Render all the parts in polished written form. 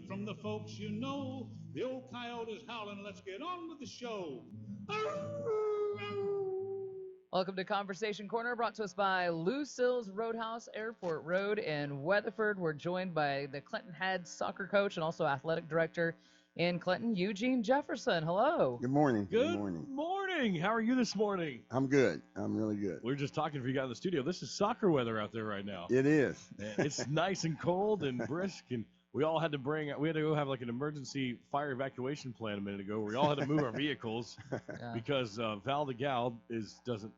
from the folks you know. The old coyote is howling. Let's get on with the show. Welcome to Conversation Corner, brought to us by Lucille's Roadhouse, Airport Road in Weatherford. We're joined by the Clinton head soccer coach and also athletic director in Clinton, Eugene Jefferson. Hello. Good morning. Good morning. How are you this morning? I'm good. I'm really good. We were just talking before you got in the studio. This is soccer weather out there right now. It is. It's nice and cold and brisk, and we had to go have like an emergency fire evacuation plan a minute ago where we all had to move our vehicles because Val the Gal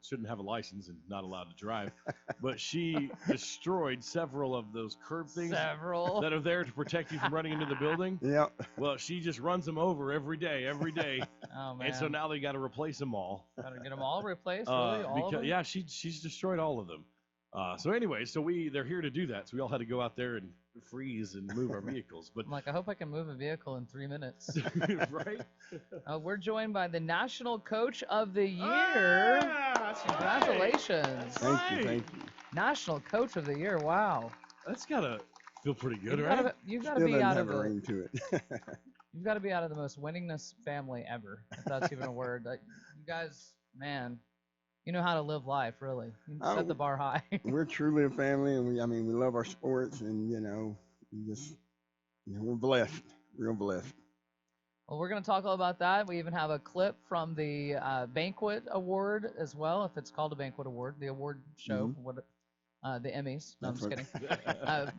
shouldn't have a license and not allowed to drive. But she destroyed several of those curb things that are there to protect you from running into the building. Yeah. Well, she just runs them over every day. Oh, man. And so now they got to replace them all. Got to get them all replaced, really? All of them? Yeah, she's destroyed all of them. So anyway, they're here to do that. So we all had to go out there and freeze and move our vehicles. But I'm like, I hope I can move a vehicle in 3 minutes. Right? We're joined by the National Coach of the Year. Congratulations. Thank you. National Coach of the Year. Wow. That's gotta feel pretty good, right? You've got to be out of ring to it. You've got to be out of the most winningest family ever, if that's even a word. Like, you guys, man, you know how to live life, really. You set the bar high. We're truly a family, and we love our sports, and we're blessed, real blessed. Well, we're going to talk all about that. We even have a clip from the banquet award as well, if it's called a banquet award, the award show, the Emmys. No, I'm just kidding.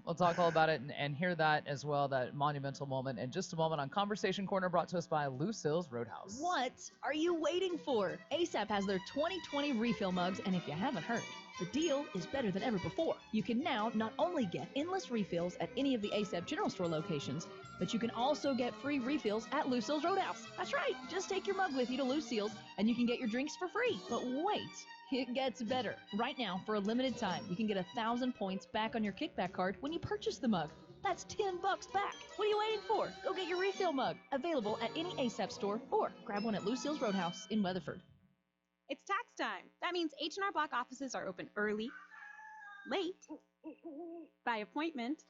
We'll talk all about it and hear that as well, that monumental moment in just a moment on Conversation Corner, brought to us by Lucille's Roadhouse. What are you waiting for? ASAP has their 2020 refill mugs, and if you haven't heard, the deal is better than ever before. You can now not only get endless refills at any of the ASAP General Store locations, but you can also get free refills at Lucille's Roadhouse. That's right. Just take your mug with you to Lucille's, and you can get your drinks for free. But wait. It gets better. Right now, for a limited time, you can get 1,000 points back on your kickback card when you purchase the mug. That's $10 back. What are you waiting for? Go get your refill mug. Available at any ASAP store or grab one at Lucille's Roadhouse in Weatherford. It's tax time. That means H&R Block offices are open early, late, by appointment,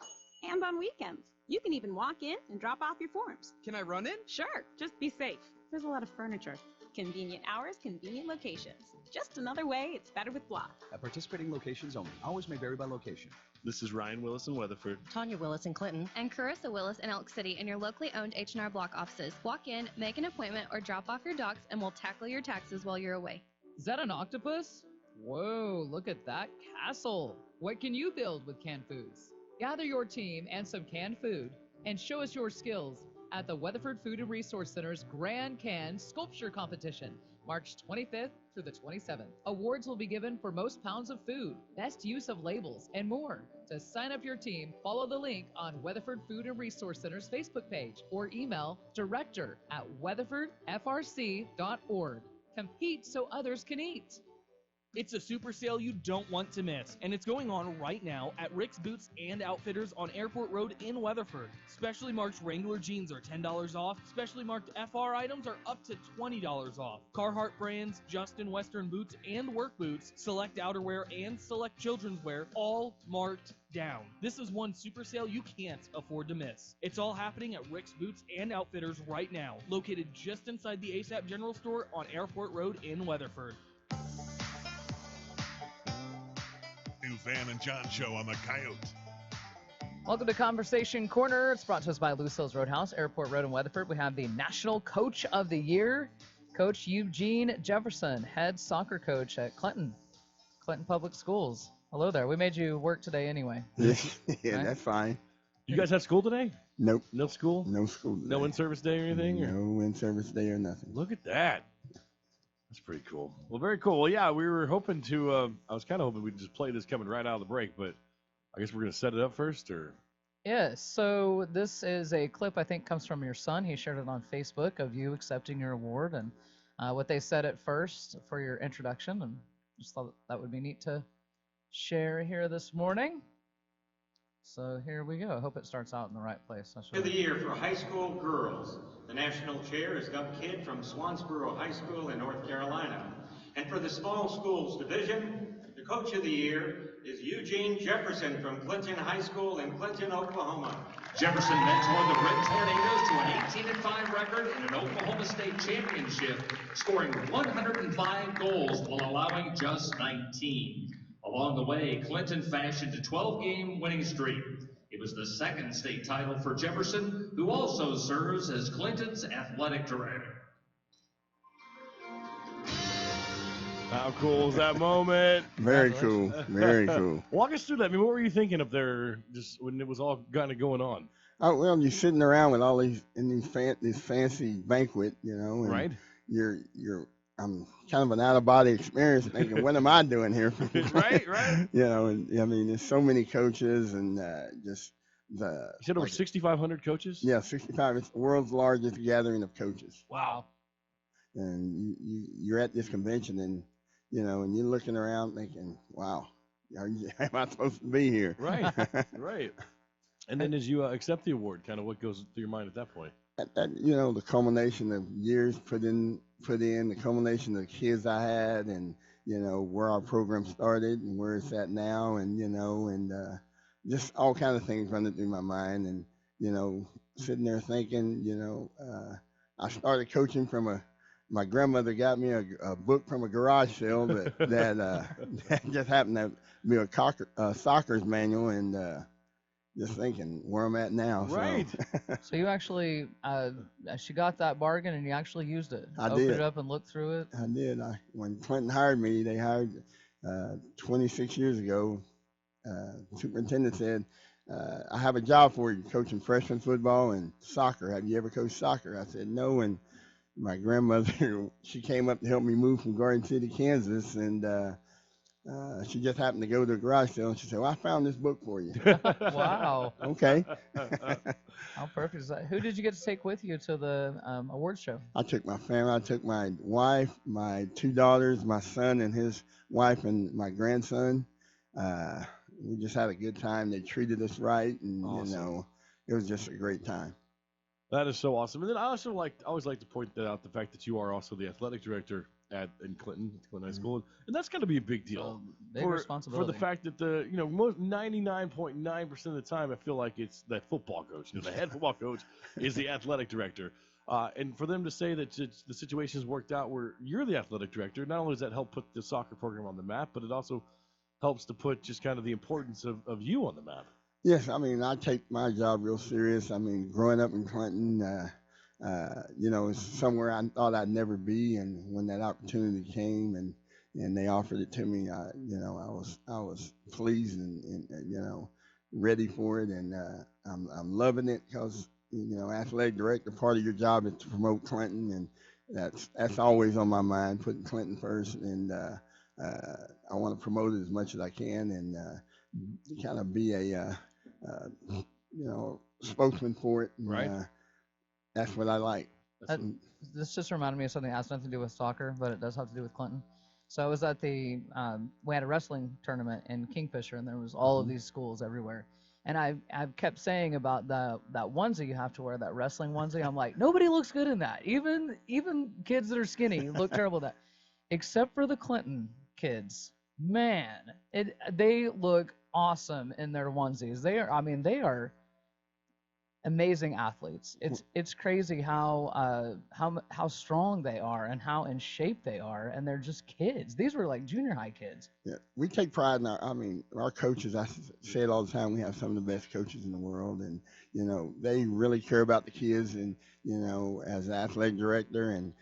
and on weekends. You can even walk in and drop off your forms. Can I run in? Sure, just be safe. There's a lot of furniture. Convenient hours, convenient locations. Just another way it's better with Block. At participating locations only. Hours may vary by location. This is Ryan Willis in Weatherford. Tanya Willis in Clinton. And Carissa Willis in Elk City in your locally owned H&R Block offices. Walk in, make an appointment, or drop off your docs, and we'll tackle your taxes while you're away. Is that an octopus? Whoa, look at that castle. What can you build with canned foods? Gather your team and some canned food and show us your skills at the Weatherford Food and Resource Center's Grand Can Sculpture Competition, March 25th through the 27th. Awards will be given for most pounds of food, best use of labels, and more. To sign up your team, follow the link on Weatherford Food and Resource Center's Facebook page or email director@weatherfordfrc.org. Compete so others can eat. It's a super sale you don't want to miss, and it's going on right now at Rick's Boots and Outfitters on Airport Road in Weatherford. Specially marked Wrangler jeans are $10 off. Specially marked FR items are up to $20 off. Carhartt brands, Justin Western boots and work boots, select outerwear and select children's wear, all marked down. This is one super sale you can't afford to miss. It's all happening at Rick's Boots and Outfitters right now, located just inside the ASAP General Store on Airport Road in Weatherford. New Van and John Show on the Coyote. Welcome to Conversation Corner. It's brought to us by Lucille's Roadhouse, Airport Road in Weatherford. We have the National Coach of the Year, Coach Eugene Jefferson, head soccer coach at Clinton Public Schools. Hello there. We made you work today anyway. Yeah, right? That's fine. You guys have school today? Nope. No school? No school today. No in-service day or anything? No in-service day or nothing. Look at that. That's pretty cool. Well, very cool. Well, yeah, we were hoping to, I was kind of hoping we'd just play this coming right out of the break, but I guess we're going to set it up first, or? Yeah, so this is a clip I think comes from your son. He shared it on Facebook of you accepting your award and what they said at first for your introduction, and just thought that would be neat to share here this morning. So here we go. I hope it starts out in the right place. Of the year for high school girls. The national chair is Doug Kidd from Swansboro High School in North Carolina. And for the small schools division, the Coach of the Year is Eugene Jefferson from Clinton High School in Clinton, Oklahoma. Jefferson mentored the Red Tornadoes to an 18-5 record in an Oklahoma State championship, scoring 105 goals while allowing just 19. Along the way, Clinton fashioned a 12-game winning streak. It was the second state title for Jefferson, who also serves as Clinton's athletic director. How cool is that moment? Very cool. Very cool. Walk us through that. I mean, what were you thinking up there just when it was all kind of going on? Oh, well, you're sitting around with all these this fancy banquet, you know, and right. I'm kind of an out of body experience thinking, what am I doing here? right. You know, and I mean, there's so many coaches and just the. You said over 6,500 coaches? Yeah, 65. It's the world's largest gathering of coaches. Wow. And you're at this convention and, you know, and you're looking around thinking, wow, am I supposed to be here? Right, right. And then as you accept the award, kind of what goes through your mind at that point? You know, the culmination of years put in, the culmination of the kids I had, and you know where our program started and where it's at now, and you know, and just all kind of things running through my mind, and you know, sitting there thinking, you know, I started coaching from my grandmother got me a book from a garage sale that just happened to be a soccer's manual, and just thinking where I'm at now. Right. So you actually, she got that bargain and you actually used it. I Opened did. it up and looked through it. I did. When Clinton hired me, they hired 26 years ago. Superintendent said, I have a job for you, coaching freshman football and soccer. Have you ever coached soccer? I said, no. And my grandmother, she came up to help me move from Garden City, Kansas, and she just happened to go to a garage sale, and she said, well, I found this book for you. Wow. Okay. How perfect is that? Who did you get to take with you to the awards show? I took my family. I took my wife, my 2 daughters, my son and his wife, and my grandson. We just had a good time. They treated us right, and awesome. You know, it was just a great time. That is so awesome. And then I also always like to point that out, the fact that you are also the athletic director in Clinton High School, and that's got to be a big deal. Big responsibility. For the fact that most 99.9% of the time, I feel like it's that football coach. You know, the head football coach is the athletic director, and for them to say that the situation's worked out where you're the athletic director, not only does that help put the soccer program on the map, but it also helps to put just kind of the importance of you on the map. Yes, I mean, I take my job real serious. I mean, growing up in Clinton, you know, it's somewhere I thought I'd never be, and when that opportunity came and they offered it to me, you know, I was pleased and you know, ready for it, and I'm loving it because you know, athletic director, part of your job is to promote Clinton, and that's always on my mind, putting Clinton first, and I want to promote it as much as I can, and kind of be a you know, spokesman for it. And, right. That's what I like. This just reminded me of something that has nothing to do with soccer, but it does have to do with Clinton. So I was at we had a wrestling tournament in Kingfisher, and there was all of these schools everywhere. And I've kept saying about that onesie you have to wear, that wrestling onesie. I'm like, nobody looks good in that. Even kids that are skinny look terrible in that, except for the Clinton kids. Man, they look awesome in their onesies. They are amazing athletes. It's crazy how strong they are and how in shape they are, and they're just kids. These were like junior high kids. Yeah, we take pride in our coaches. I say it all the time. We have some of the best coaches in the world, and you know, they really care about the kids. And you know, as an athletic director and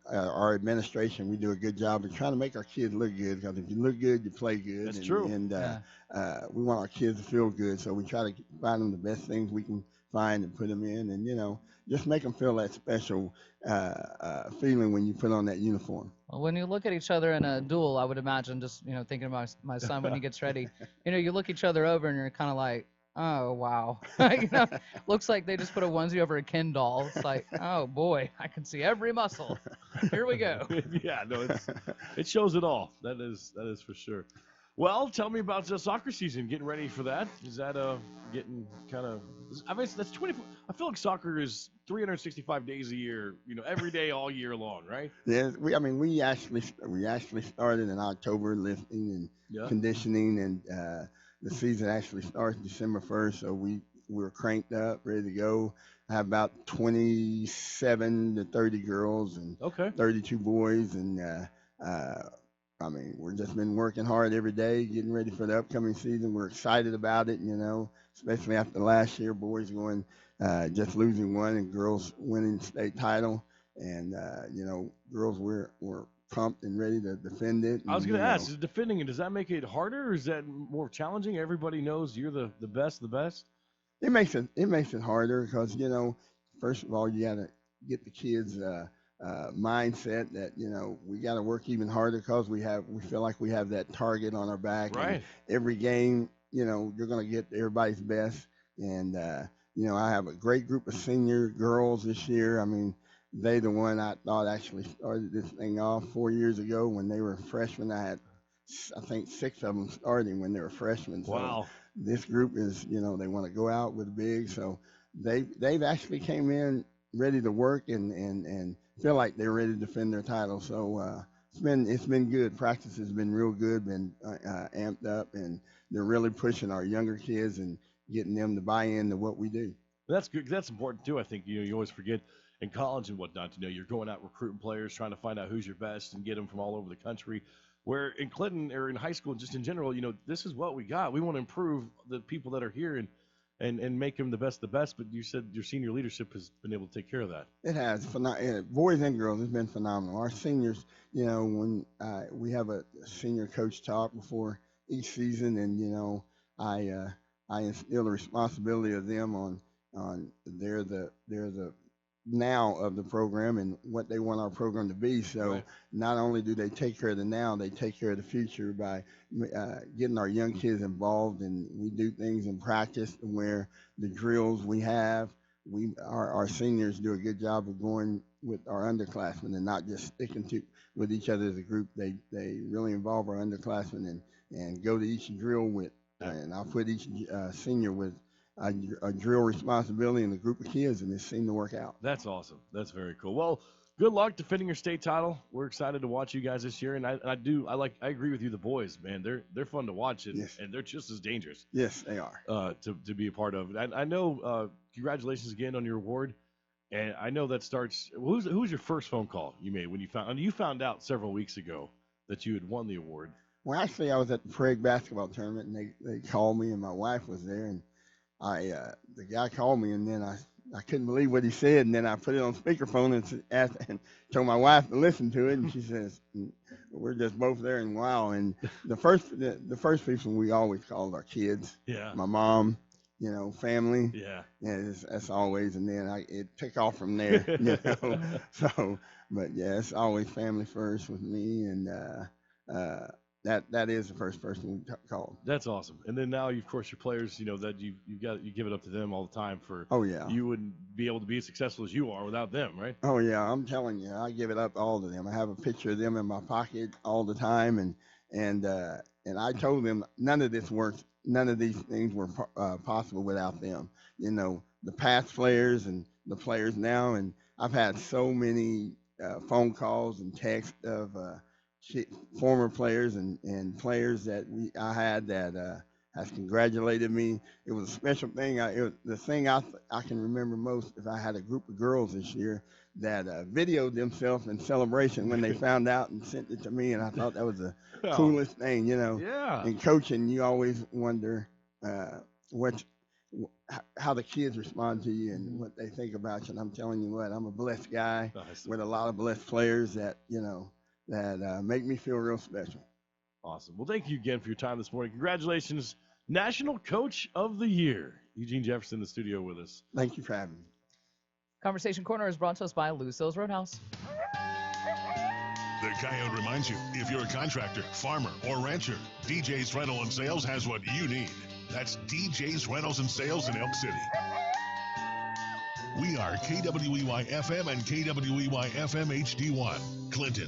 our administration, we do a good job of trying to make our kids look good, because if you look good, you play good. That's true. And we want our kids to feel good, so we try to find them the best things we can find and put them in, and you know, just make them feel that special feeling when you put on that uniform. Well, when you look at each other in a duel, I would imagine, just you know, thinking about my son when he gets ready, you know, you look each other over and you're kind of like, oh wow, you know, looks like they just put a onesie over a Ken doll. It's like, oh boy, I can see every muscle. Here we go. Yeah, no, it shows it all. That is for sure. Well, tell me about the soccer season. Getting ready for that. Is that getting kind of I mean, that's 24. I feel like soccer is 365 days a year. Every day, all year long, right? Yeah, we actually started in October lifting and conditioning, and the season actually starts December 1st. So we're cranked up, ready to go. I have about 27 to 30 girls and 32 boys, and we're just been working hard every day, getting ready for the upcoming season. We're excited about it, especially after last year, boys going just losing one and girls winning state title. And, girls were pumped and ready to defend it. And, I was going to ask, is defending it, does that make it harder or is that more challenging? Everybody knows you're the best of the best? It makes it harder because, first of all, you got to get the kids mindset that, we got to work even harder because we feel like we have that target on our back. Right. And every game, you're going to get everybody's best. And, I have a great group of senior girls this year. They the one I thought actually started this thing off 4 years ago when they were freshmen. I had, I think, 6 of them starting when they were freshmen. Wow. So this group is, they want to go out with big. So they've actually came in ready to work and feel like they're ready to defend their title. So it's been good. Practice has been real good, been amped up, and they're really pushing our younger kids and getting them to buy into what we do. That's good. That's important too. I think you always forget in college and whatnot. You're going out recruiting players, trying to find out who's your best and get them from all over the country. Where in Clinton or in high school, just in general, this is what we got. We want to improve the people that are here and make them the best. But you said your senior leadership has been able to take care of that. It has. Boys and girls, it's been phenomenal. Our seniors, when we have a senior coach talk before each season, and I instill the responsibility of them on they're the now of the program and what they want our program to be. So not only do they take care of the now, they take care of the future by getting our young kids involved. And we do things in practice where the drills we have, our seniors do a good job of going with our underclassmen and not just sticking with each other as a group. They really involve our underclassmen and go to each drill with, and I'll put each senior with a drill responsibility and a group of kids, and it seemed to work out. That's awesome. That's very cool. Well, good luck defending your state title. We're excited to watch you guys this year, and I agree with you. The boys, man, they're fun to watch, and they're just as dangerous. Yes, they are. To be a part of it. I know. Congratulations again on your award, and I know that starts. Who's your first phone call you made when you found out several weeks ago that you had won the award? Well, actually, I was at the Prague basketball tournament, and they called me, and my wife was there, and the guy called me, and then I couldn't believe what he said, and then I put it on speakerphone and told my wife to listen to it, and she says, "We're just both there," and wow. And the first people we always called our kids, my mom, family, and that's always, and then it took off from there, So, but yeah, it's always family first with me, and that is the first person we called. That's awesome. And then now, of course, your players, that you give it up to them all the time for. Oh yeah. You wouldn't be able to be as successful as you are without them, right? Oh yeah, I'm telling you, I give it up all to them. I have a picture of them in my pocket all the time, and I told them none of this works. None of these things were possible without them. The past players and the players now, and I've had so many phone calls and texts of former players and players that I had that has congratulated me. It was a special thing. The thing I can remember most is I had a group of girls this year that videoed themselves in celebration when they found out and sent it to me, and I thought that was the coolest thing, Yeah. In coaching, you always wonder how the kids respond to you and what they think about you. And I'm telling you what, I'm a blessed guy with a lot of blessed players that that make me feel real special. Awesome. Well, thank you again for your time this morning. Congratulations, National Coach of the Year, Eugene Jefferson, in the studio with us. Thank you for having me. Conversation Corner is brought to us by Lucille's Roadhouse. The Coyote reminds you, if you're a contractor, farmer, or rancher, DJ's Rental and Sales has what you need. That's DJ's Rentals and Sales in Elk City. We are KWEY-FM and KWEY-FM HD1, Clinton.